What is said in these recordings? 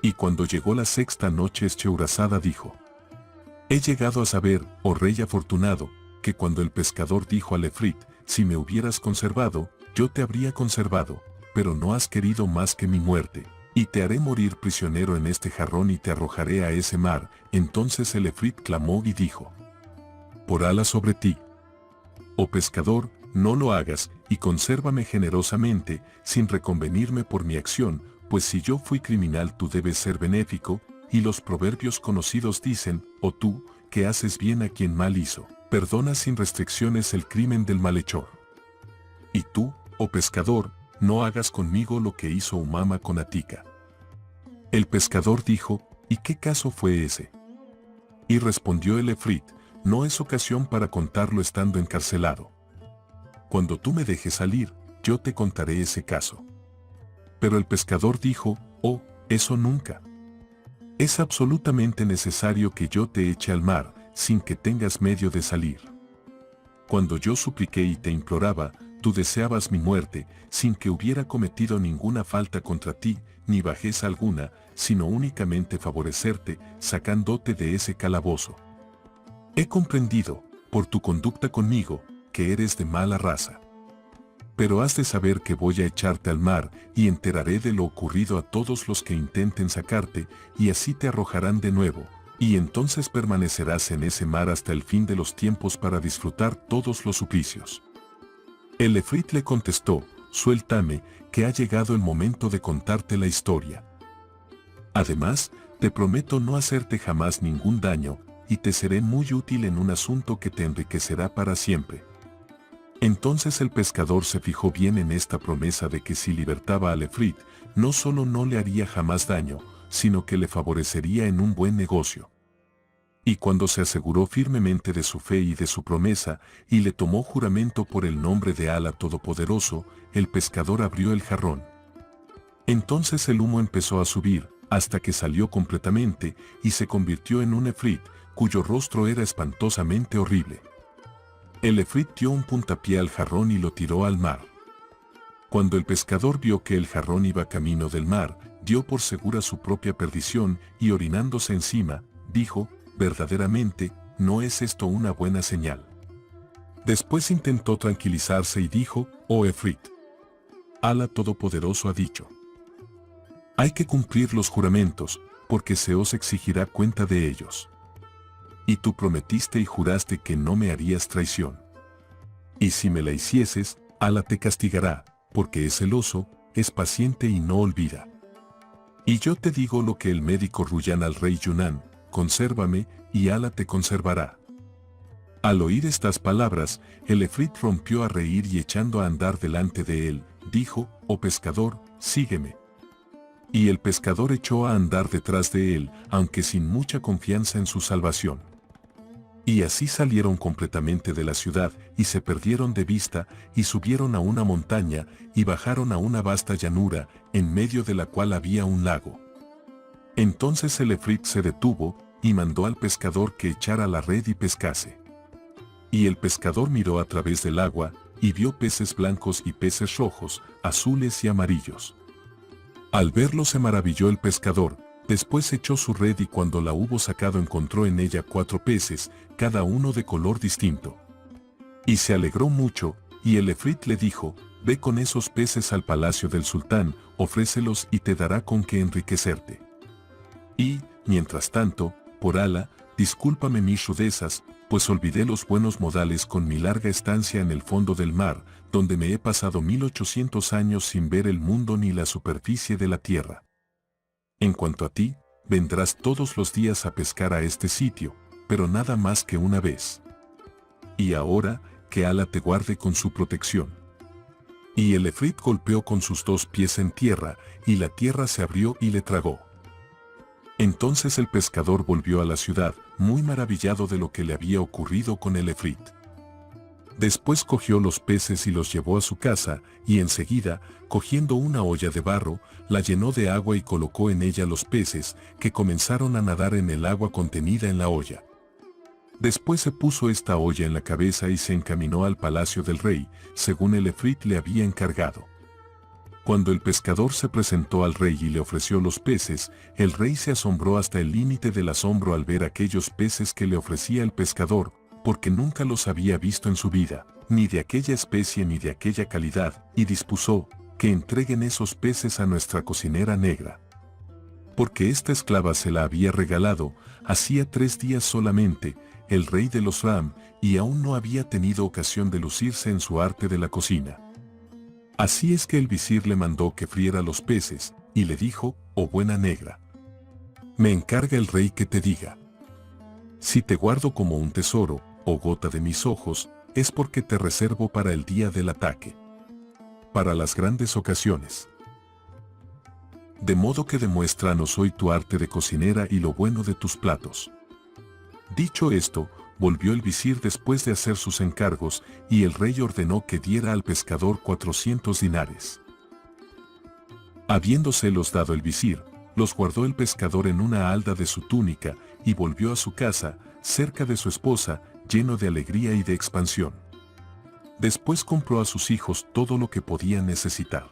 Y cuando llegó la sexta noche Schehrazada dijo: He llegado a saber, oh rey afortunado, que cuando el pescador dijo al efrit: si me hubieras conservado, yo te habría conservado, pero no has querido más que mi muerte, y te haré morir prisionero en este jarrón y te arrojaré a ese mar. Entonces el efrit clamó y dijo: Por Alá sobre ti, oh pescador, no lo hagas, y consérvame generosamente, sin reconvenirme por mi acción, pues si yo fui criminal tú debes ser benéfico, y los proverbios conocidos dicen: oh tú, que haces bien a quien mal hizo, perdona sin restricciones el crimen del malhechor. Y tú, oh pescador, no hagas conmigo lo que hizo Umama con Atika. El pescador dijo: ¿y qué caso fue ese? Y respondió el efrit: no es ocasión para contarlo estando encarcelado. Cuando tú me dejes salir, yo te contaré ese caso. Pero el pescador dijo: oh, eso nunca. Es absolutamente necesario que yo te eche al mar, sin que tengas medio de salir. Cuando yo supliqué y te imploraba, tú deseabas mi muerte, sin que hubiera cometido ninguna falta contra ti, ni bajeza alguna, sino únicamente favorecerte, sacándote de ese calabozo. He comprendido, por tu conducta conmigo, que eres de mala raza. Pero has de saber que voy a echarte al mar, y enteraré de lo ocurrido a todos los que intenten sacarte, y así te arrojarán de nuevo, y entonces permanecerás en ese mar hasta el fin de los tiempos para disfrutar todos los suplicios. El efrit le contestó: suéltame, que ha llegado el momento de contarte la historia. Además, te prometo no hacerte jamás ningún daño, y te seré muy útil en un asunto que te enriquecerá para siempre. Entonces el pescador se fijó bien en esta promesa de que si libertaba al efrit, no solo no le haría jamás daño, sino que le favorecería en un buen negocio. Y cuando se aseguró firmemente de su fe y de su promesa, y le tomó juramento por el nombre de Alá Todopoderoso, el pescador abrió el jarrón. Entonces el humo empezó a subir, hasta que salió completamente, y se convirtió en un efrit, cuyo rostro era espantosamente horrible. El efrit dio un puntapié al jarrón y lo tiró al mar. Cuando el pescador vio que el jarrón iba camino del mar, dio por segura su propia perdición, y orinándose encima, dijo: verdaderamente, no es esto una buena señal. Después intentó tranquilizarse y dijo: oh efrit, Alá Todopoderoso ha dicho: hay que cumplir los juramentos, porque se os exigirá cuenta de ellos. Y tú prometiste y juraste que no me harías traición. Y si me la hicieses, Alá te castigará, porque es celoso, es paciente y no olvida. Y yo te digo lo que el médico Ruyán al rey Yunán: consérvame, y Alá te conservará. Al oír estas palabras, el efrit rompió a reír y echando a andar delante de él, dijo: oh pescador, sígueme. Y el pescador echó a andar detrás de él, aunque sin mucha confianza en su salvación. Y así salieron completamente de la ciudad, y se perdieron de vista, y subieron a una montaña, y bajaron a una vasta llanura, en medio de la cual había un lago. Entonces el efrit se detuvo, y mandó al pescador que echara la red y pescase. Y el pescador miró a través del agua, y vio peces blancos y peces rojos, azules y amarillos. Al verlo se maravilló el pescador. Después echó su red y cuando la hubo sacado encontró en ella 4 peces, cada uno de color distinto. Y se alegró mucho, y el efrit le dijo: ve con esos peces al palacio del sultán, ofrécelos y te dará con qué enriquecerte. Y, mientras tanto, por Alá, discúlpame mis rudezas, pues olvidé los buenos modales con mi larga estancia en el fondo del mar, donde me he pasado 1800 años sin ver el mundo ni la superficie de la tierra. En cuanto a ti, vendrás todos los días a pescar a este sitio, pero nada más que una vez. Y ahora, que Alá te guarde con su protección. Y el efrit golpeó con sus 2 pies en tierra, y la tierra se abrió y le tragó. Entonces el pescador volvió a la ciudad, muy maravillado de lo que le había ocurrido con el efrit. Después cogió los peces y los llevó a su casa, y enseguida, cogiendo una olla de barro, la llenó de agua y colocó en ella los peces, que comenzaron a nadar en el agua contenida en la olla. Después se puso esta olla en la cabeza y se encaminó al palacio del rey, según el efrit le había encargado. Cuando el pescador se presentó al rey y le ofreció los peces, el rey se asombró hasta el límite del asombro al ver aquellos peces que le ofrecía el pescador, porque nunca los había visto en su vida, ni de aquella especie ni de aquella calidad, y dispuso que entreguen esos peces a nuestra cocinera negra. Porque esta esclava se la había regalado, hacía 3 días solamente, el rey de los Ram, y aún no había tenido ocasión de lucirse en su arte de la cocina. Así es que el visir le mandó que friera los peces, y le dijo, oh buena negra, me encarga el rey que te diga. Si te guardo como un tesoro, oh gota de mis ojos, es porque te reservo para el día del ataque. Para las grandes ocasiones. De modo que demuéstranos hoy tu arte de cocinera y lo bueno de tus platos. Dicho esto, volvió el visir después de hacer sus encargos, y el rey ordenó que diera al pescador 400 dinares. Habiéndoselos dado el visir, los guardó el pescador en una halda de su túnica, y volvió a su casa, cerca de su esposa, lleno de alegría y de expansión. Después compró a sus hijos todo lo que podían necesitar.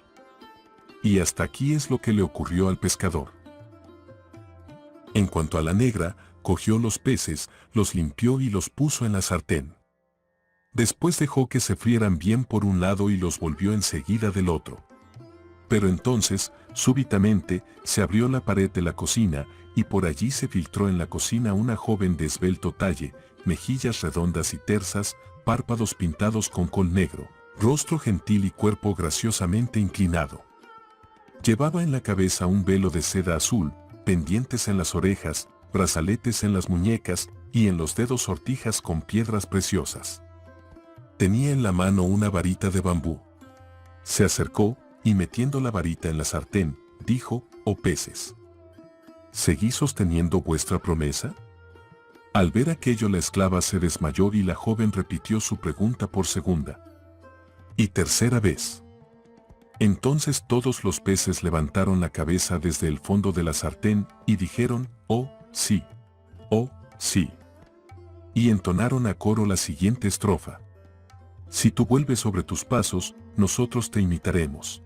Y hasta aquí es lo que le ocurrió al pescador. En cuanto a la negra, cogió los peces, los limpió y los puso en la sartén. Después dejó que se frieran bien por un lado y los volvió enseguida del otro. Pero entonces, súbitamente, se abrió la pared de la cocina, y por allí se filtró en la cocina una joven de esbelto talle, mejillas redondas y tersas, párpados pintados con col negro, rostro gentil y cuerpo graciosamente inclinado. Llevaba en la cabeza un velo de seda azul, pendientes en las orejas, brazaletes en las muñecas, y en los dedos sortijas con piedras preciosas. Tenía en la mano una varita de bambú. Se acercó, y metiendo la varita en la sartén, dijo, oh peces, ¿seguís sosteniendo vuestra promesa? Al ver aquello la esclava se desmayó y la joven repitió su pregunta por segunda y tercera vez. Entonces todos los peces levantaron la cabeza desde el fondo de la sartén y dijeron, oh, sí, oh, sí. Y entonaron a coro la siguiente estrofa. Si tú vuelves sobre tus pasos, nosotros te imitaremos.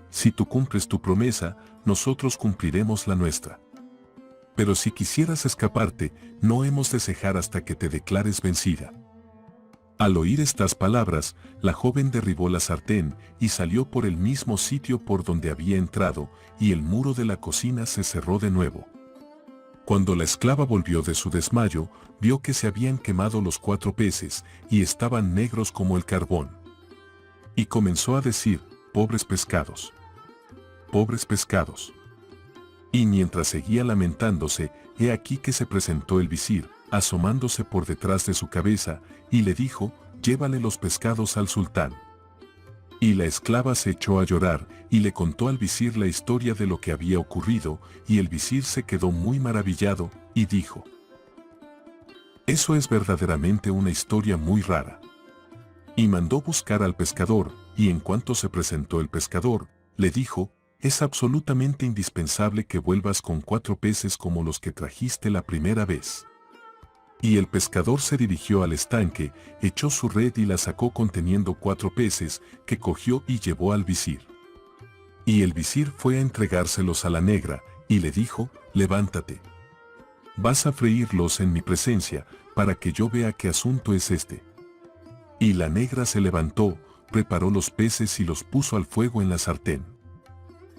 Si tú cumples tu promesa, nosotros cumpliremos la nuestra. Pero si quisieras escaparte, no hemos de cejar hasta que te declares vencida. Al oír estas palabras, la joven derribó la sartén y salió por el mismo sitio por donde había entrado, y el muro de la cocina se cerró de nuevo. Cuando la esclava volvió de su desmayo, vio que se habían quemado los 4 peces, y estaban negros como el carbón. Y comenzó a decir, pobres pescados. Pobres pescados. Y mientras seguía lamentándose, he aquí que se presentó el visir, asomándose por detrás de su cabeza, y le dijo, llévale los pescados al sultán. Y la esclava se echó a llorar, y le contó al visir la historia de lo que había ocurrido, y el visir se quedó muy maravillado, y dijo, eso es verdaderamente una historia muy rara. Y mandó buscar al pescador, y en cuanto se presentó el pescador, le dijo, es absolutamente indispensable que vuelvas con 4 peces como los que trajiste la primera vez. Y el pescador se dirigió al estanque, echó su red y la sacó conteniendo 4 peces, que cogió y llevó al visir. Y el visir fue a entregárselos a la negra, y le dijo, levántate. Vas a freírlos en mi presencia, para que yo vea qué asunto es este. Y la negra se levantó, preparó los peces y los puso al fuego en la sartén.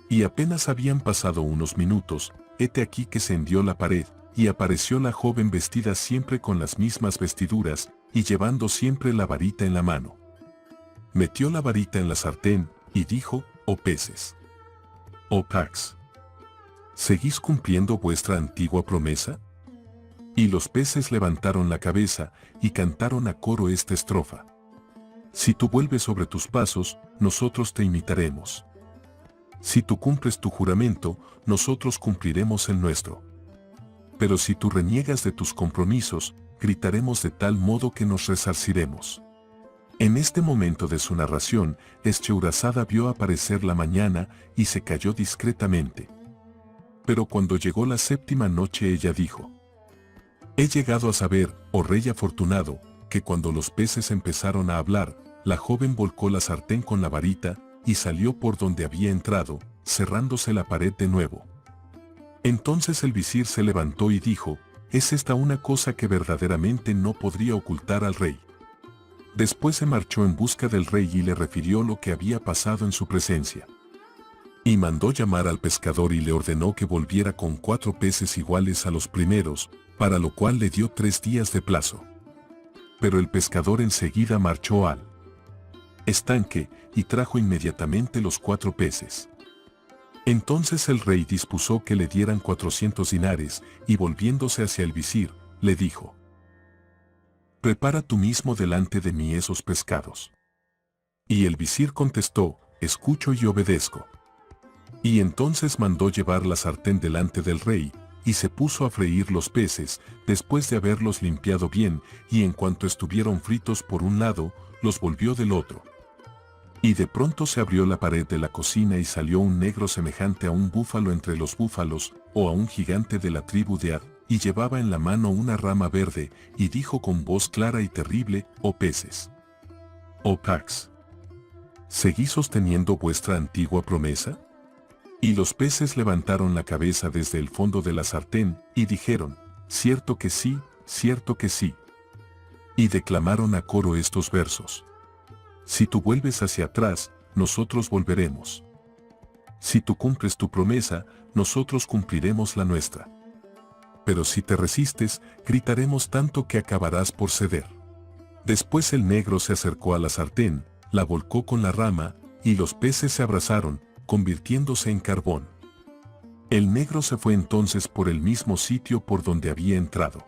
Y apenas habían pasado unos minutos, hete aquí que se hendió la pared, y apareció la joven vestida siempre con las mismas vestiduras, y llevando siempre la varita en la mano. Metió la varita en la sartén, y dijo, oh peces. Oh pax. ¿Seguís cumpliendo vuestra antigua promesa? Y los peces levantaron la cabeza, y cantaron a coro esta estrofa. Si tú vuelves sobre tus pasos, nosotros te imitaremos. Si tú cumples tu juramento, nosotros cumpliremos el nuestro. Pero si tú reniegas de tus compromisos, gritaremos de tal modo que nos resarciremos. En este momento de su narración, Scheherazada vio aparecer la mañana y se calló discretamente. Pero cuando llegó la 7ª noche ella dijo, he llegado a saber, oh rey afortunado, que cuando los peces empezaron a hablar, la joven volcó la sartén con la varita, y salió por donde había entrado, cerrándose la pared de nuevo. Entonces el visir se levantó y dijo: «Es esta una cosa que verdaderamente no podría ocultar al rey». Después se marchó en busca del rey y le refirió lo que había pasado en su presencia. Y mandó llamar al pescador y le ordenó que volviera con 4 peces iguales a los primeros, para lo cual le dio 3 días de plazo. Pero el pescador enseguida marchó al estanque y trajo inmediatamente los 4 peces. Entonces el rey dispuso que le dieran 400 dinares, y volviéndose hacia el visir, le dijo: «Prepara tú mismo delante de mí esos pescados». Y el visir contestó: «Escucho y obedezco». Y entonces mandó llevar la sartén delante del rey, y se puso a freír los peces, después de haberlos limpiado bien, y en cuanto estuvieron fritos por un lado, los volvió del otro. Y de pronto se abrió la pared de la cocina y salió un negro semejante a un búfalo entre los búfalos, o a un gigante de la tribu de Ad, y llevaba en la mano una rama verde, y dijo con voz clara y terrible: «Oh peces, oh pax, ¿seguís sosteniendo vuestra antigua promesa?». Y los peces levantaron la cabeza desde el fondo de la sartén, y dijeron: «Cierto que sí, cierto que sí». Y declamaron a coro estos versos: «Si tú vuelves hacia atrás, nosotros volveremos. Si tú cumples tu promesa, nosotros cumpliremos la nuestra. Pero si te resistes, gritaremos tanto que acabarás por ceder». Después el negro se acercó a la sartén, la volcó con la rama, y los peces se abrazaron, convirtiéndose en carbón. El negro se fue entonces por el mismo sitio por donde había entrado.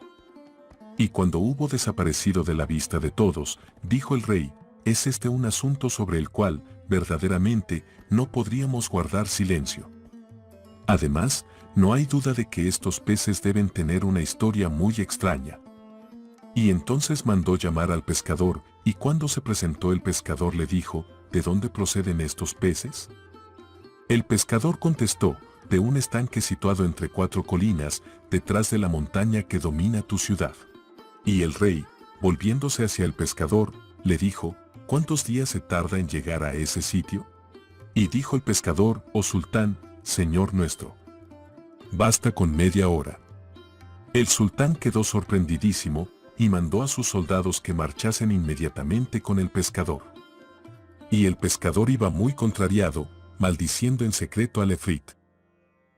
Y cuando hubo desaparecido de la vista de todos, dijo el rey: «Es este un asunto sobre el cual, verdaderamente, no podríamos guardar silencio. Además, no hay duda de que estos peces deben tener una historia muy extraña». Y entonces mandó llamar al pescador, y cuando se presentó el pescador le dijo: «¿De dónde proceden estos peces?». El pescador contestó: «De un estanque situado entre 4 colinas, detrás de la montaña que domina tu ciudad». Y el rey, volviéndose hacia el pescador, le dijo: «¿Cuántos días se tarda en llegar a ese sitio?». Y dijo el pescador: «Oh sultán, señor nuestro, basta con media hora». El sultán quedó sorprendidísimo, y mandó a sus soldados que marchasen inmediatamente con el pescador. Y el pescador iba muy contrariado, maldiciendo en secreto al efrit.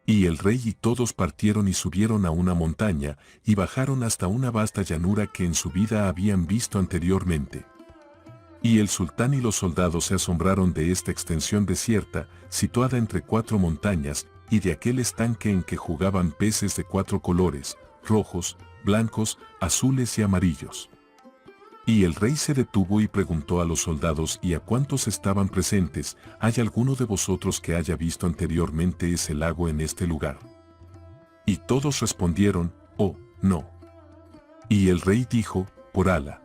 Y el rey y todos partieron y subieron a una montaña, y bajaron hasta una vasta llanura que en su vida habían visto anteriormente. Y el sultán y los soldados se asombraron de esta extensión desierta, situada entre 4 montañas, y de aquel estanque en que jugaban peces de 4 colores: rojos, blancos, azules y amarillos. Y el rey se detuvo y preguntó a los soldados y a cuantos estaban presentes: ¿Hay alguno de vosotros que haya visto anteriormente ese lago en este lugar? Y todos respondieron: «Oh, no». Y el rey dijo: «Por Alá,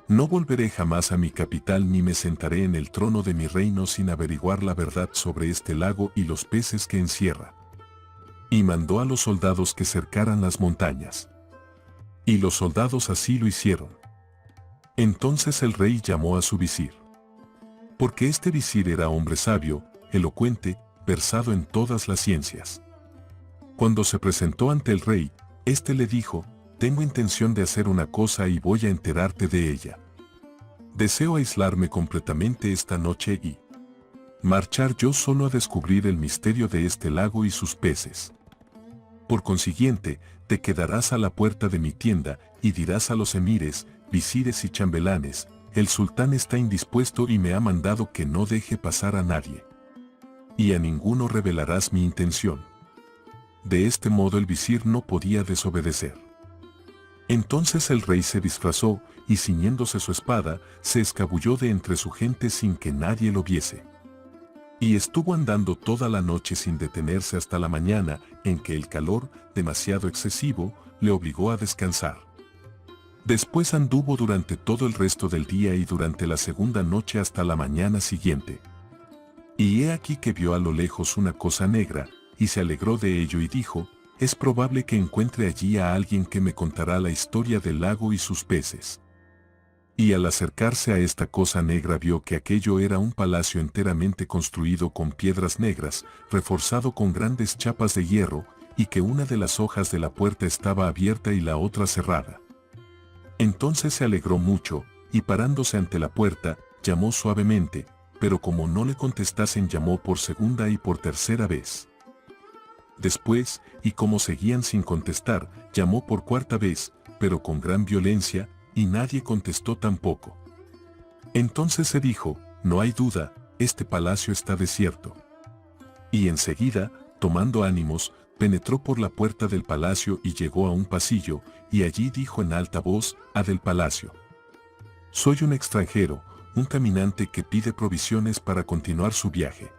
no volveré jamás a mi capital ni me sentaré en el trono de mi reino sin averiguar la verdad sobre este lago y los peces que encierra». Y mandó a los soldados que cercaran las montañas. Y los soldados así lo hicieron. Entonces el rey llamó a su visir. Porque este visir era hombre sabio, elocuente, versado en todas las ciencias. Cuando se presentó ante el rey, éste le dijo: «Tengo intención de hacer una cosa y voy a enterarte de ella. Deseo aislarme completamente esta noche y marchar yo solo a descubrir el misterio de este lago y sus peces. Por consiguiente, te quedarás a la puerta de mi tienda y dirás a los emires, visires y chambelanes: el sultán está indispuesto y me ha mandado que no deje pasar a nadie. Y a ninguno revelarás mi intención». De este modo el visir no podía desobedecer. Entonces el rey se disfrazó, y ciñéndose su espada, se escabulló de entre su gente sin que nadie lo viese. Y estuvo andando toda la noche sin detenerse hasta la mañana, en que el calor, demasiado excesivo, le obligó a descansar. Después anduvo durante todo el resto del día y durante la segunda noche hasta la mañana siguiente. Y he aquí que vio a lo lejos una cosa negra, y se alegró de ello y dijo: «Es probable que encuentre allí a alguien que me contará la historia del lago y sus peces». Y al acercarse a esta cosa negra vio que aquello era un palacio enteramente construido con piedras negras, reforzado con grandes chapas de hierro, y que una de las hojas de la puerta estaba abierta y la otra cerrada. Entonces se alegró mucho, y parándose ante la puerta, llamó suavemente, pero como no le contestasen llamó por segunda y por tercera vez. Después, y como seguían sin contestar, llamó por cuarta vez, pero con gran violencia, y nadie contestó tampoco. Entonces se dijo, no hay duda, este palacio está desierto. Y enseguida, tomando ánimos, penetró por la puerta del palacio y llegó a un pasillo, y allí dijo en alta voz, a del palacio: soy un extranjero, un caminante que pide provisiones para continuar su viaje.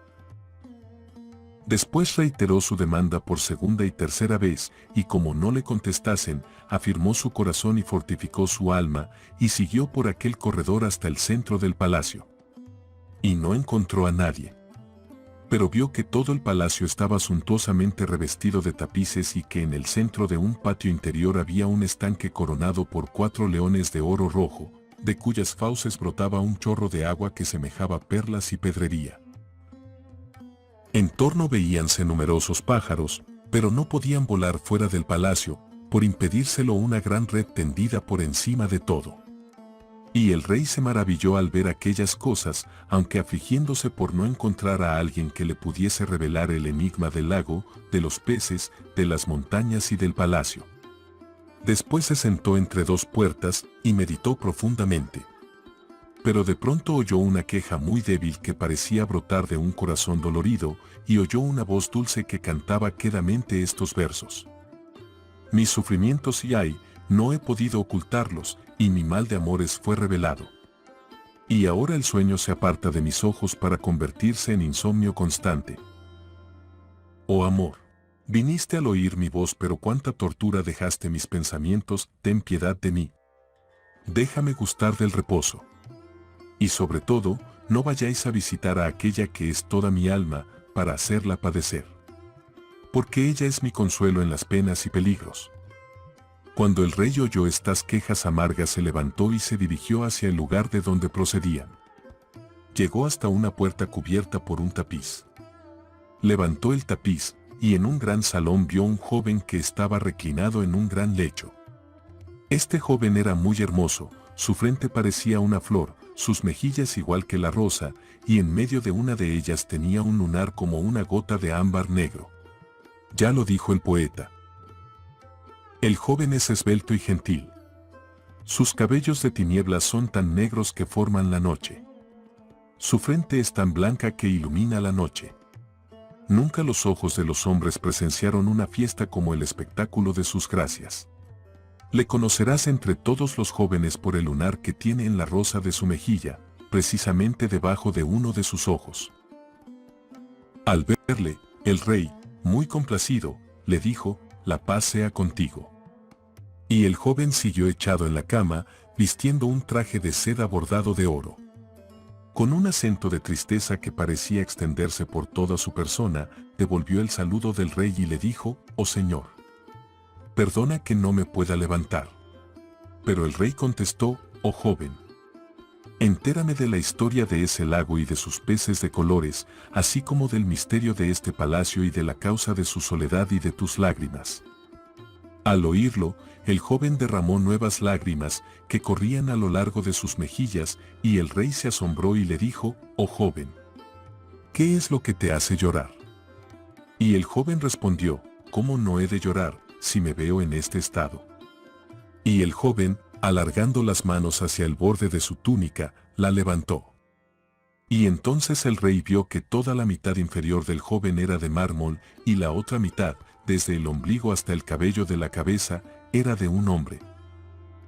Después reiteró su demanda por segunda y tercera vez, y como no le contestasen, afirmó su corazón y fortificó su alma, y siguió por aquel corredor hasta el centro del palacio. Y no encontró a nadie. Pero vio que todo el palacio estaba suntuosamente revestido de tapices y que en el centro de un patio interior había un estanque coronado por 4 leones de oro rojo, de cuyas fauces brotaba un chorro de agua que semejaba perlas y pedrería. En torno veíanse numerosos pájaros, pero no podían volar fuera del palacio, por impedírselo una gran red tendida por encima de todo. Y el rey se maravilló al ver aquellas cosas, aunque afligiéndose por no encontrar a alguien que le pudiese revelar el enigma del lago, de los peces, de las montañas y del palacio. Después se sentó entre 2 puertas, y meditó profundamente. Pero de pronto oyó una queja muy débil que parecía brotar de un corazón dolorido, y oyó una voz dulce que cantaba quedamente estos versos: mis sufrimientos y ay, no he podido ocultarlos, y mi mal de amores fue revelado. Y ahora el sueño se aparta de mis ojos para convertirse en insomnio constante. Oh amor, viniste al oír mi voz, pero cuánta tortura dejaste mis pensamientos, ten piedad de mí. Déjame gustar del reposo. Y sobre todo, no vayáis a visitar a aquella que es toda mi alma, para hacerla padecer. Porque ella es mi consuelo en las penas y peligros. Cuando el rey oyó estas quejas amargas se levantó y se dirigió hacia el lugar de donde procedían. Llegó hasta una puerta cubierta por un tapiz. Levantó el tapiz, y en un gran salón vio un joven que estaba reclinado en un gran lecho. Este joven era muy hermoso, su frente parecía una flor, sus mejillas igual que la rosa, y en medio de una de ellas tenía un lunar como una gota de ámbar negro. Ya lo dijo el poeta. El joven es esbelto y gentil. Sus cabellos de tinieblas son tan negros que forman la noche. Su frente es tan blanca que ilumina la noche. Nunca los ojos de los hombres presenciaron una fiesta como el espectáculo de sus gracias. Le conocerás entre todos los jóvenes por el lunar que tiene en la rosa de su mejilla, precisamente debajo de uno de sus ojos. Al verle, el rey, muy complacido, le dijo: la paz sea contigo. Y el joven siguió echado en la cama, vistiendo un traje de seda bordado de oro. Con un acento de tristeza que parecía extenderse por toda su persona, devolvió el saludo del rey y le dijo: oh señor, perdona que no me pueda levantar. Pero el rey contestó: oh joven, entérame de la historia de ese lago y de sus peces de colores, así como del misterio de este palacio y de la causa de su soledad y de tus lágrimas. Al oírlo, el joven derramó nuevas lágrimas que corrían a lo largo de sus mejillas, y el rey se asombró y le dijo: oh joven, ¿qué es lo que te hace llorar? Y el joven respondió: ¿cómo no he de llorar, si me veo en este estado? Y el joven, alargando las manos hacia el borde de su túnica, la levantó. Y entonces el rey vio que toda la mitad inferior del joven era de mármol, y la otra mitad, desde el ombligo hasta el cabello de la cabeza, era de un hombre.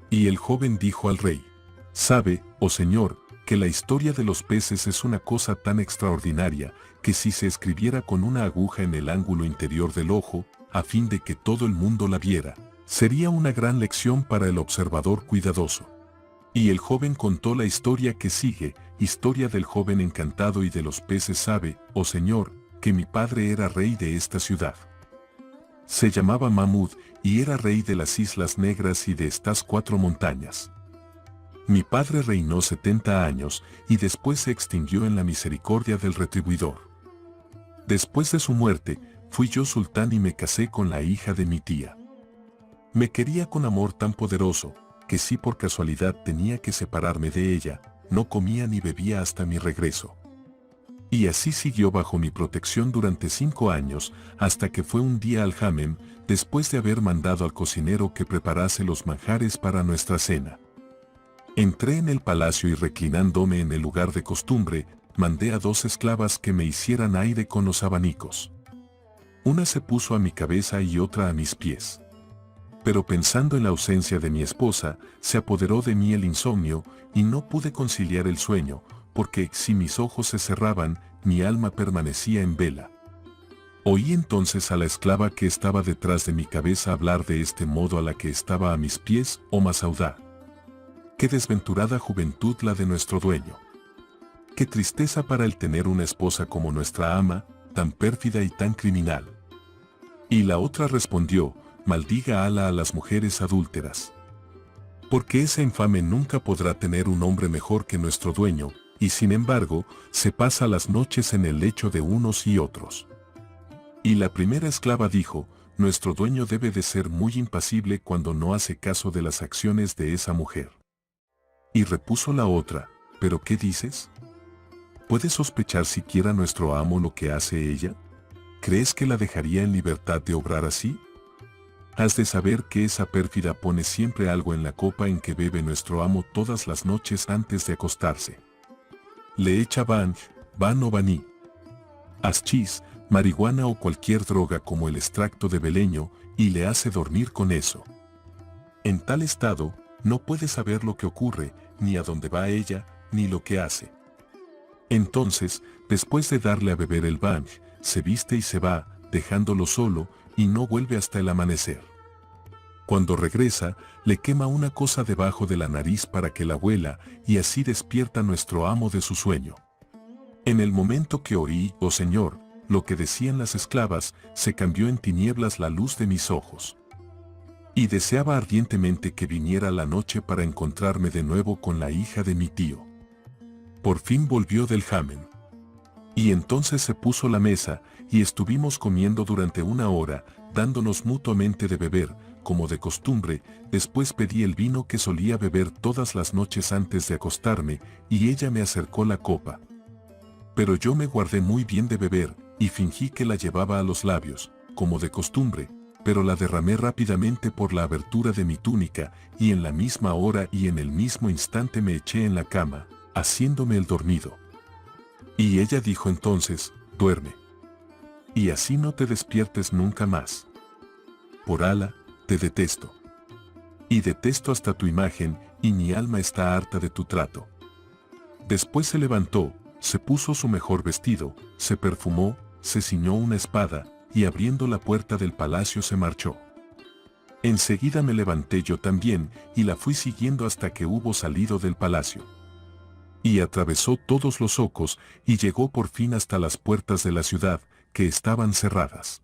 Y el joven dijo al rey: sabe, oh señor, que la historia de los peces es una cosa tan extraordinaria, que si se escribiera con una aguja en el ángulo interior del ojo, a fin de que todo el mundo la viera, sería una gran lección para el observador cuidadoso. Y el joven contó la historia que sigue: historia del joven encantado y de los peces. Sabe, oh señor, que mi padre era rey de esta ciudad. Se llamaba Mahmud, y era rey de las Islas Negras y de estas 4 montañas. Mi padre reinó 70 años y después se extinguió en la misericordia del retribuidor. Después de su muerte, fui yo sultán y me casé con la hija de mi tía. Me quería con amor tan poderoso, que si por casualidad tenía que separarme de ella, no comía ni bebía hasta mi regreso. Y así siguió bajo mi protección durante 5 años, hasta que fue un día al Hammam, después de haber mandado al cocinero que preparase los manjares para nuestra cena. Entré en el palacio y reclinándome en el lugar de costumbre, mandé a 2 esclavas que me hicieran aire con los abanicos. Una se puso a mi cabeza y otra a mis pies. Pero pensando en la ausencia de mi esposa, se apoderó de mí el insomnio, y no pude conciliar el sueño, porque si mis ojos se cerraban, mi alma permanecía en vela. Oí entonces a la esclava que estaba detrás de mi cabeza hablar de este modo a la que estaba a mis pies, oh Masaudá. Qué desventurada juventud la de nuestro dueño. Qué tristeza para él tener una esposa como nuestra ama, tan pérfida y tan criminal. Y la otra respondió, maldiga Alá a las mujeres adúlteras. Porque ese infame nunca podrá tener un hombre mejor que nuestro dueño, y sin embargo, se pasa las noches en el lecho de unos y otros. Y la primera esclava dijo, nuestro dueño debe de ser muy impasible cuando no hace caso de las acciones de esa mujer. Y repuso la otra, ¿pero qué dices? ¿Puede sospechar siquiera nuestro amo lo que hace ella? ¿Crees que la dejaría en libertad de obrar así? Has de saber que esa pérfida pone siempre algo en la copa en que bebe nuestro amo todas las noches antes de acostarse. Le echa ban o baní, hachís, marihuana o cualquier droga como el extracto de beleño, y le hace dormir con eso. En tal estado, no puede saber lo que ocurre, ni a dónde va ella, ni lo que hace. Entonces, después de darle a beber el ban, se viste y se va, dejándolo solo, y no vuelve hasta el amanecer. Cuando regresa, le quema una cosa debajo de la nariz para que la huela, y así despierta nuestro amo de su sueño. En el momento que oí, oh Señor, lo que decían las esclavas, se cambió en tinieblas la luz de mis ojos. Y deseaba ardientemente que viniera la noche para encontrarme de nuevo con la hija de mi tío. Por fin volvió del Hammam. Y entonces se puso la mesa, y estuvimos comiendo durante 1 hora, dándonos mutuamente de beber, como de costumbre. Después pedí el vino que solía beber todas las noches antes de acostarme, y ella me acercó la copa. Pero yo me guardé muy bien de beber, y fingí que la llevaba a los labios, como de costumbre, pero la derramé rápidamente por la abertura de mi túnica, y en la misma hora y en el mismo instante me eché en la cama, haciéndome el dormido. Y ella dijo entonces, duerme. Y así no te despiertes nunca más. Por Alá, te detesto. Y detesto hasta tu imagen, y mi alma está harta de tu trato. Después se levantó, se puso su mejor vestido, se perfumó, se ciñó una espada, y abriendo la puerta del palacio se marchó. Enseguida me levanté yo también, y la fui siguiendo hasta que hubo salido del palacio. Y atravesó todos los zocos, y llegó por fin hasta las puertas de la ciudad, que estaban cerradas.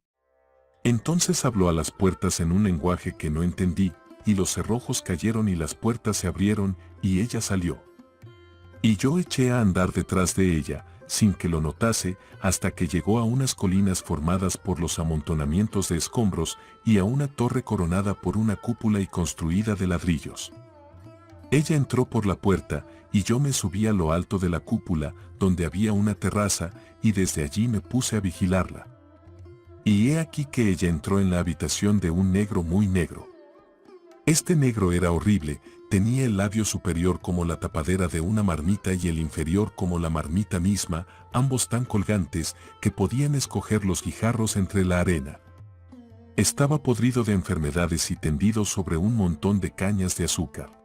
Entonces habló a las puertas en un lenguaje que no entendí, y los cerrojos cayeron y las puertas se abrieron, y ella salió. Y yo eché a andar detrás de ella, sin que lo notase, hasta que llegó a unas colinas formadas por los amontonamientos de escombros, y a una torre coronada por una cúpula y construida de ladrillos. Ella entró por la puerta, y yo me subí a lo alto de la cúpula, donde había una terraza, y desde allí me puse a vigilarla. Y he aquí que ella entró en la habitación de un negro muy negro. Este negro era horrible, tenía el labio superior como la tapadera de una marmita y el inferior como la marmita misma, ambos tan colgantes que podían escoger los guijarros entre la arena. Estaba podrido de enfermedades y tendido sobre un montón de cañas de azúcar.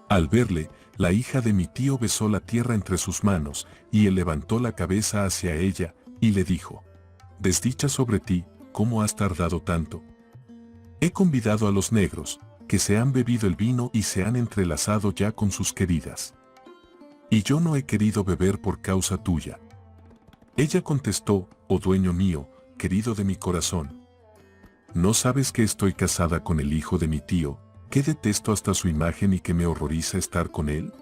Al verle, la hija de mi tío besó la tierra entre sus manos, y él levantó la cabeza hacia ella, y le dijo, «Desdicha sobre ti, ¿cómo has tardado tanto? He convidado a los negros, que se han bebido el vino y se han entrelazado ya con sus queridas. Y yo no he querido beber por causa tuya». Ella contestó, «Oh dueño mío, querido de mi corazón, ¿no sabes que estoy casada con el hijo de mi tío, ¿Qué detesto hasta su imagen y que me horroriza estar con él?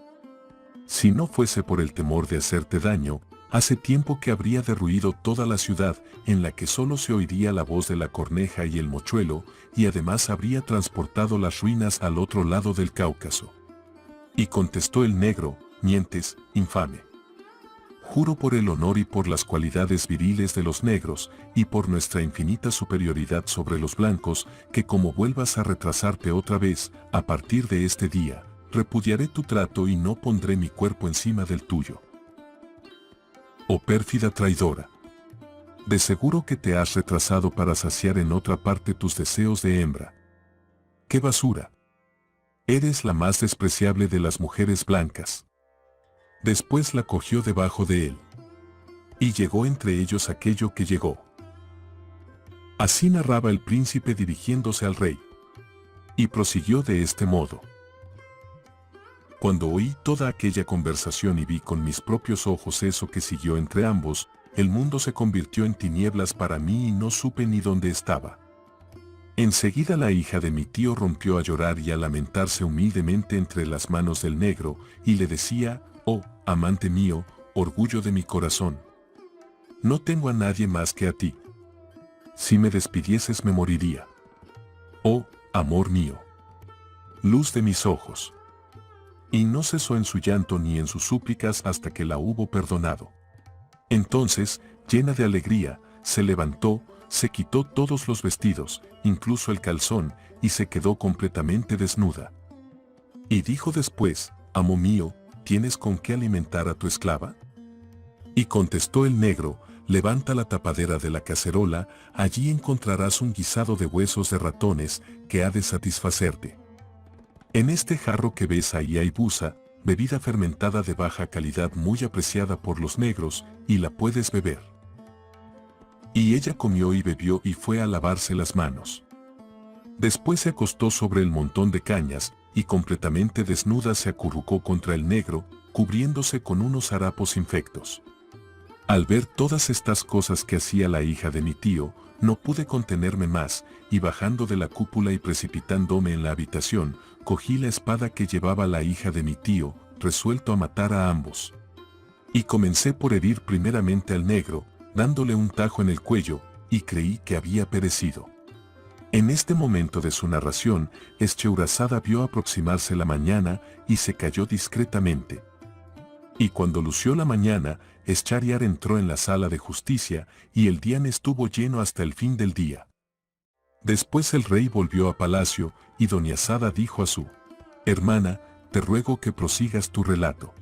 Si no fuese por el temor de hacerte daño, hace tiempo que habría derruido toda la ciudad, en la que solo se oiría la voz de la corneja y el mochuelo, y además habría transportado las ruinas al otro lado del Cáucaso. Y contestó el negro: mientes, infame. Juro por el honor y por las cualidades viriles de los negros, y por nuestra infinita superioridad sobre los blancos, que como vuelvas a retrasarte otra vez, a partir de este día, repudiaré tu trato y no pondré mi cuerpo encima del tuyo. Oh pérfida traidora. De seguro que te has retrasado para saciar en otra parte tus deseos de hembra. ¡Qué basura! Eres la más despreciable de las mujeres blancas. Después la cogió debajo de él. Y llegó entre ellos aquello que llegó. Así narraba el príncipe dirigiéndose al rey. Y prosiguió de este modo. Cuando oí toda aquella conversación y vi con mis propios ojos eso que siguió entre ambos, el mundo se convirtió en tinieblas para mí y no supe ni dónde estaba. Enseguida la hija de mi tío rompió a llorar y a lamentarse humildemente entre las manos del negro, y le decía: «Oh, amante mío, orgullo de mi corazón. No tengo a nadie más que a ti. Si me despidieses me moriría. Oh, amor mío. Luz de mis ojos». Y no cesó en su llanto ni en sus súplicas hasta que la hubo perdonado. Entonces, llena de alegría, se levantó, se quitó todos los vestidos, incluso el calzón, y se quedó completamente desnuda. Y dijo después: «Amo mío, ¿tienes con qué alimentar a tu esclava?». Y contestó el negro: «Levanta la tapadera de la cacerola, allí encontrarás un guisado de huesos de ratones que ha de satisfacerte. En este jarro que ves ahí hay busa, bebida fermentada de baja calidad muy apreciada por los negros, y la puedes beber». Y ella comió y bebió y fue a lavarse las manos. Después se acostó sobre el montón de cañas, y completamente desnuda se acurrucó contra el negro, cubriéndose con unos harapos infectos. Al ver todas estas cosas que hacía la hija de mi tío, no pude contenerme más, y bajando de la cúpula y precipitándome en la habitación, cogí la espada que llevaba la hija de mi tío, resuelto a matar a ambos. Y comencé por herir primeramente al negro, dándole un tajo en el cuello, y creí que había perecido. En este momento de su narración, Echeúrazada vio aproximarse la mañana y se calló discretamente. Y cuando lució la mañana, Eschariar entró en la sala de justicia, y el dián estuvo lleno hasta el fin del día. Después el rey volvió a palacio, y doña Sada dijo a su hermana: «Te ruego que prosigas tu relato».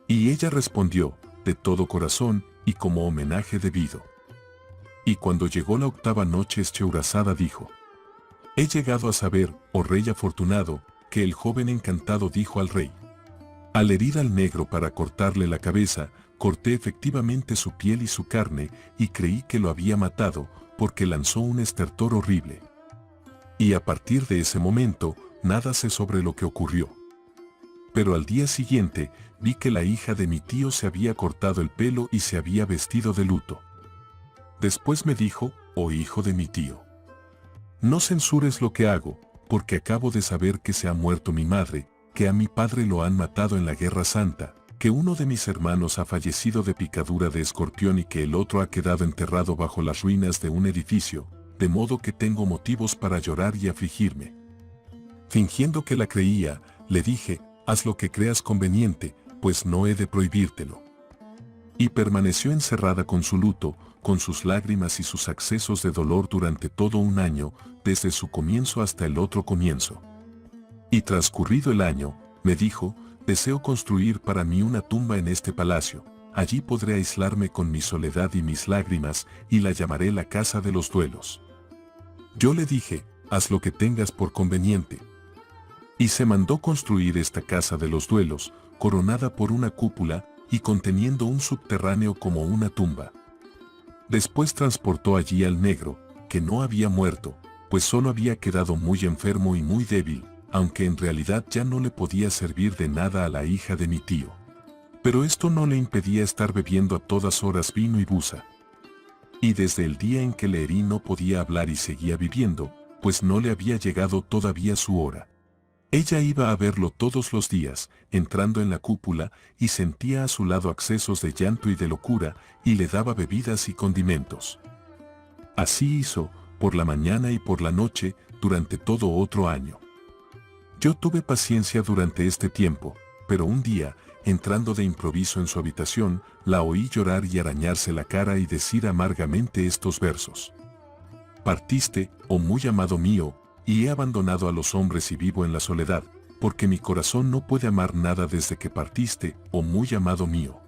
Y ella respondió: «De todo corazón, y como homenaje debido». Y cuando llegó la octava noche, Echeúrazada dijo: «He llegado a saber, oh rey afortunado, que el joven encantado dijo al rey: al herir al negro para cortarle la cabeza, corté efectivamente su piel y su carne, y creí que lo había matado, porque lanzó un estertor horrible. Y a partir de ese momento, nada sé sobre lo que ocurrió. Pero al día siguiente, vi que la hija de mi tío se había cortado el pelo y se había vestido de luto. Después me dijo: «Oh hijo de mi tío, no censures lo que hago, porque acabo de saber que se ha muerto mi madre, que a mi padre lo han matado en la Guerra Santa, que uno de mis hermanos ha fallecido de picadura de escorpión y que el otro ha quedado enterrado bajo las ruinas de un edificio, de modo que tengo motivos para llorar y afligirme». Fingiendo que la creía, le dije: «Haz lo que creas conveniente, pues no he de prohibírtelo». Y permaneció encerrada con su luto, con sus lágrimas y sus accesos de dolor durante todo un año, desde su comienzo hasta el otro comienzo. Y transcurrido el año, me dijo: «Deseo construir para mí una tumba en este palacio, allí podré aislarme con mi soledad y mis lágrimas, y la llamaré la casa de los duelos». Yo le dije: «Haz lo que tengas por conveniente». Y se mandó construir esta casa de los duelos, coronada por una cúpula, y conteniendo un subterráneo como una tumba. Después transportó allí al negro, que no había muerto, pues solo había quedado muy enfermo y muy débil, aunque en realidad ya no le podía servir de nada a la hija de mi tío. Pero esto no le impedía estar bebiendo a todas horas vino y busa. Y desde el día en que le herí no podía hablar y seguía viviendo, pues no le había llegado todavía su hora. Ella iba a verlo todos los días, entrando en la cúpula, y sentía a su lado accesos de llanto y de locura, y le daba bebidas y condimentos. Así hizo, por la mañana y por la noche, durante todo otro año. Yo tuve paciencia durante este tiempo, pero un día, entrando de improviso en su habitación, la oí llorar y arañarse la cara y decir amargamente estos versos. Partiste, oh muy amado mío, y he abandonado a los hombres y vivo en la soledad, porque mi corazón no puede amar nada desde que partiste, oh muy amado mío.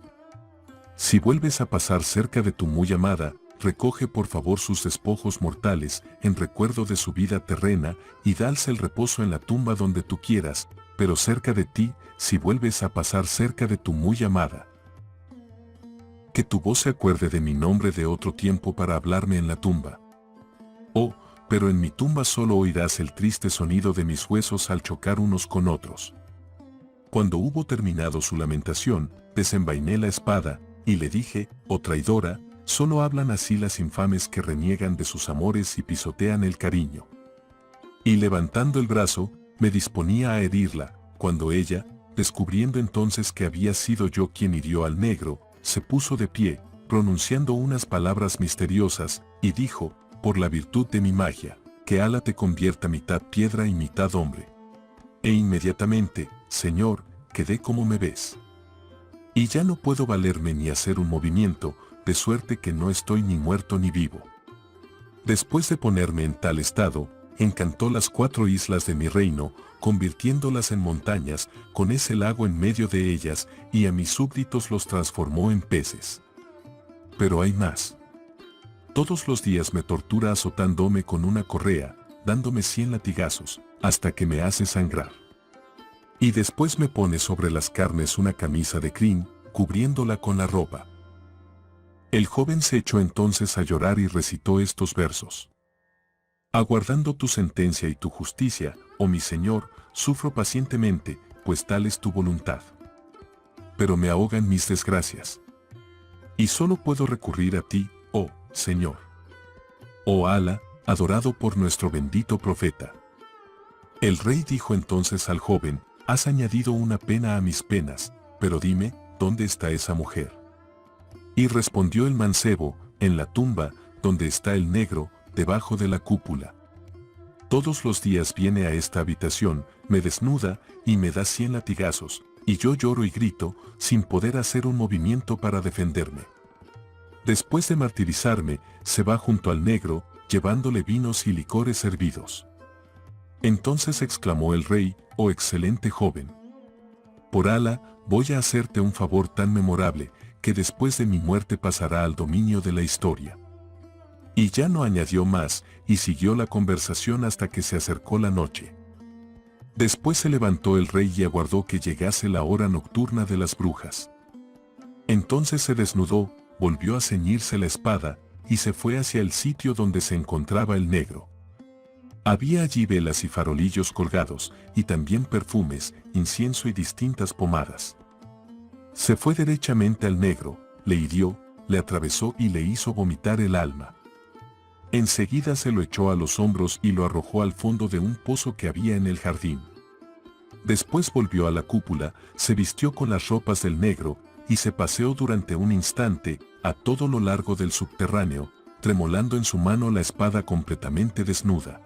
Si vuelves a pasar cerca de tu muy amada, recoge por favor sus despojos mortales, en recuerdo de su vida terrena, y dales el reposo en la tumba donde tú quieras, pero cerca de ti, si vuelves a pasar cerca de tu muy amada. Que tu voz se acuerde de mi nombre de otro tiempo para hablarme en la tumba. Oh, pero en mi tumba solo oirás el triste sonido de mis huesos al chocar unos con otros. Cuando hubo terminado su lamentación, desenvainé la espada, y le dije, oh traidora, solo hablan así las infames que reniegan de sus amores y pisotean el cariño. Y levantando el brazo, me disponía a herirla, cuando ella, descubriendo entonces que había sido yo quien hirió al negro, se puso de pie, pronunciando unas palabras misteriosas, y dijo, por la virtud de mi magia, que Ala te convierta mitad piedra y mitad hombre. E inmediatamente, Señor, quedé como me ves. Y ya no puedo valerme ni hacer un movimiento, de suerte que no estoy ni muerto ni vivo. Después de ponerme en tal estado, encantó las 4 islas de mi reino, convirtiéndolas en montañas, con ese lago en medio de ellas, y a mis súbditos los transformó en peces. Pero hay más. Todos los días me tortura azotándome con una correa, dándome 100 latigazos, hasta que me hace sangrar. Y después me pone sobre las carnes una camisa de crin, cubriéndola con la ropa. El joven se echó entonces a llorar y recitó estos versos. Aguardando tu sentencia y tu justicia, oh mi Señor, sufro pacientemente, pues tal es tu voluntad. Pero me ahogan mis desgracias. Y solo puedo recurrir a ti, oh Señor. Oh Ala, adorado por nuestro bendito profeta. El rey dijo entonces al joven, has añadido una pena a mis penas, pero dime, ¿dónde está esa mujer? Y respondió el mancebo, en la tumba, donde está el negro, debajo de la cúpula. Todos los días viene a esta habitación, me desnuda, y me da 100 latigazos, y yo lloro y grito, sin poder hacer un movimiento para defenderme. Después de martirizarme, se va junto al negro, llevándole vinos y licores hervidos. Entonces exclamó el rey, oh excelente joven. Por Ala, voy a hacerte un favor tan memorable, que después de mi muerte pasará al dominio de la historia. Y ya no añadió más, y siguió la conversación hasta que se acercó la noche. Después se levantó el rey y aguardó que llegase la hora nocturna de las brujas. Entonces se desnudó, volvió a ceñirse la espada, y se fue hacia el sitio donde se encontraba el negro. Había allí velas y farolillos colgados, y también perfumes, incienso y distintas pomadas. Se fue derechamente al negro, le hirió, le atravesó y le hizo vomitar el alma. Enseguida se lo echó a los hombros y lo arrojó al fondo de un pozo que había en el jardín. Después volvió a la cúpula, se vistió con las ropas del negro, y se paseó durante un instante, a todo lo largo del subterráneo, tremolando en su mano la espada completamente desnuda.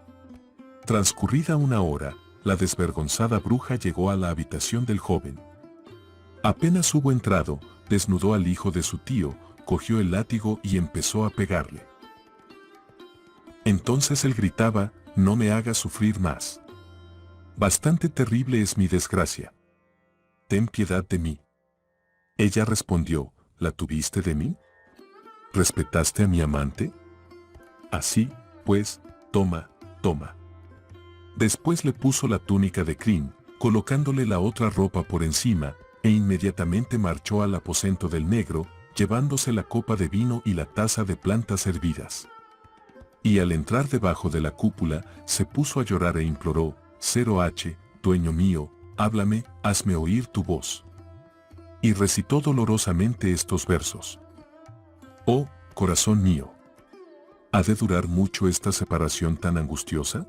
Transcurrida una hora, la desvergonzada bruja llegó a la habitación del joven. Apenas hubo entrado, desnudó al hijo de su tío, cogió el látigo y empezó a pegarle. Entonces él gritaba, no me hagas sufrir más. Bastante terrible es mi desgracia. Ten piedad de mí. Ella respondió, ¿la tuviste de mí? ¿Respetaste a mi amante? Así, pues, toma, toma. Después le puso la túnica de crin, colocándole la otra ropa por encima, e inmediatamente marchó al aposento del negro, llevándose la copa de vino y la taza de plantas hervidas. Y al entrar debajo de la cúpula, se puso a llorar e imploró, 0H, dueño mío, háblame, hazme oír tu voz. Y recitó dolorosamente estos versos. Oh, corazón mío, ¿ha de durar mucho esta separación tan angustiosa?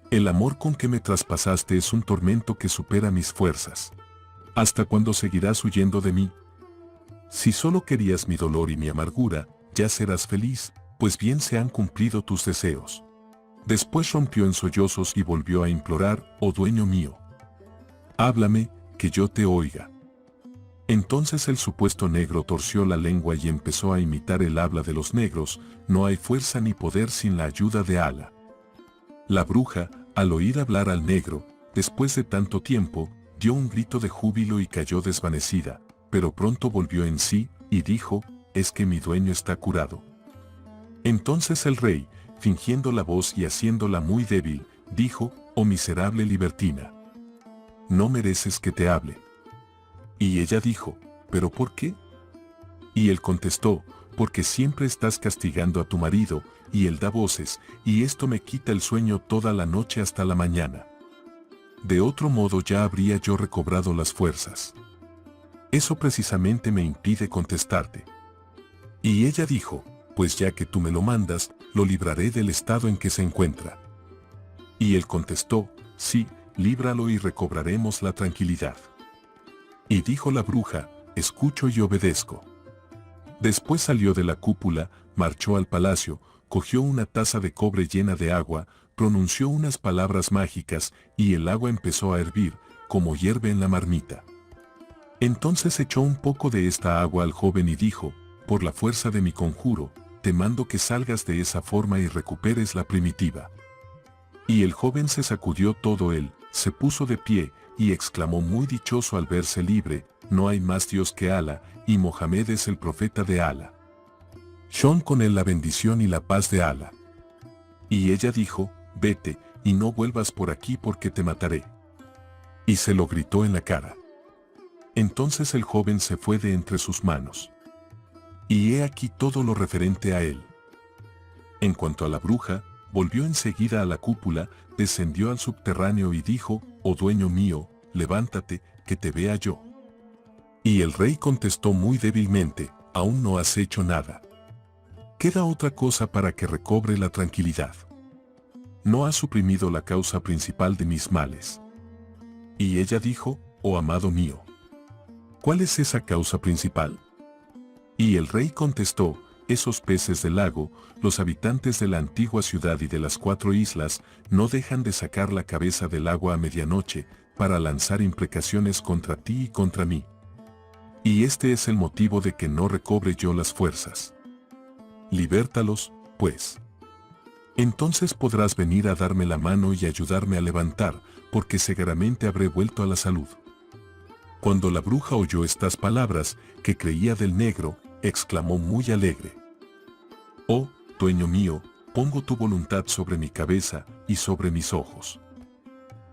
El amor con que me traspasaste es un tormento que supera mis fuerzas. ¿Hasta cuándo seguirás huyendo de mí? Si solo querías mi dolor y mi amargura, ya serás feliz, pues bien se han cumplido tus deseos. Después rompió en sollozos y volvió a implorar, oh dueño mío. Háblame, que yo te oiga. Entonces el supuesto negro torció la lengua y empezó a imitar el habla de los negros, no hay fuerza ni poder sin la ayuda de Ala. La bruja, al oír hablar al negro, después de tanto tiempo, dio un grito de júbilo y cayó desvanecida, pero pronto volvió en sí, y dijo, es que mi dueño está curado. Entonces el rey, fingiendo la voz y haciéndola muy débil, dijo, oh miserable libertina. No mereces que te hable. Y ella dijo, ¿pero por qué? Y él contestó, porque siempre estás castigando a tu marido, y él da voces, y esto me quita el sueño toda la noche hasta la mañana. De otro modo ya habría yo recobrado las fuerzas. Eso precisamente me impide contestarte. Y ella dijo, pues ya que tú me lo mandas, lo libraré del estado en que se encuentra. Y él contestó, sí, líbralo y recobraremos la tranquilidad. Y dijo la bruja, escucho y obedezco. Después salió de la cúpula, marchó al palacio, cogió una taza de cobre llena de agua, pronunció unas palabras mágicas, y el agua empezó a hervir, como hierve en la marmita. Entonces echó un poco de esta agua al joven y dijo, por la fuerza de mi conjuro, te mando que salgas de esa forma y recuperes la primitiva. Y el joven se sacudió todo él, se puso de pie, y exclamó muy dichoso al verse libre, no hay más Dios que Ala, y Mohamed es el profeta de Ala. Shon con él la bendición y la paz de Ala. Y ella dijo, vete, y no vuelvas por aquí porque te mataré. Y se lo gritó en la cara. Entonces el joven se fue de entre sus manos. Y he aquí todo lo referente a él. En cuanto a la bruja, volvió enseguida a la cúpula, descendió al subterráneo y dijo, oh dueño mío, levántate, que te vea yo. Y el rey contestó muy débilmente, aún no has hecho nada. Queda otra cosa para que recobre la tranquilidad. No has suprimido la causa principal de mis males. Y ella dijo, oh amado mío, ¿cuál es esa causa principal? Y el rey contestó, esos peces del lago, los habitantes de la antigua ciudad y de las 4 islas, no dejan de sacar la cabeza del agua a medianoche, para lanzar imprecaciones contra ti y contra mí. Y este es el motivo de que no recobre yo las fuerzas. Libértalos, pues. Entonces podrás venir a darme la mano y ayudarme a levantar, porque seguramente habré vuelto a la salud. Cuando la bruja oyó estas palabras, que creía del negro, exclamó muy alegre. Oh, dueño mío, pongo tu voluntad sobre mi cabeza y sobre mis ojos.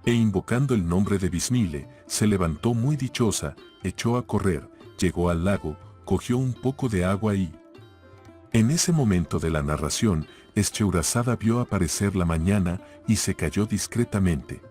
E invocando el nombre de Bismile, se levantó muy dichosa, echó a correr, llegó al lago, cogió un poco de agua y... En ese momento de la narración, Escheuzada vio aparecer la mañana y se cayó discretamente.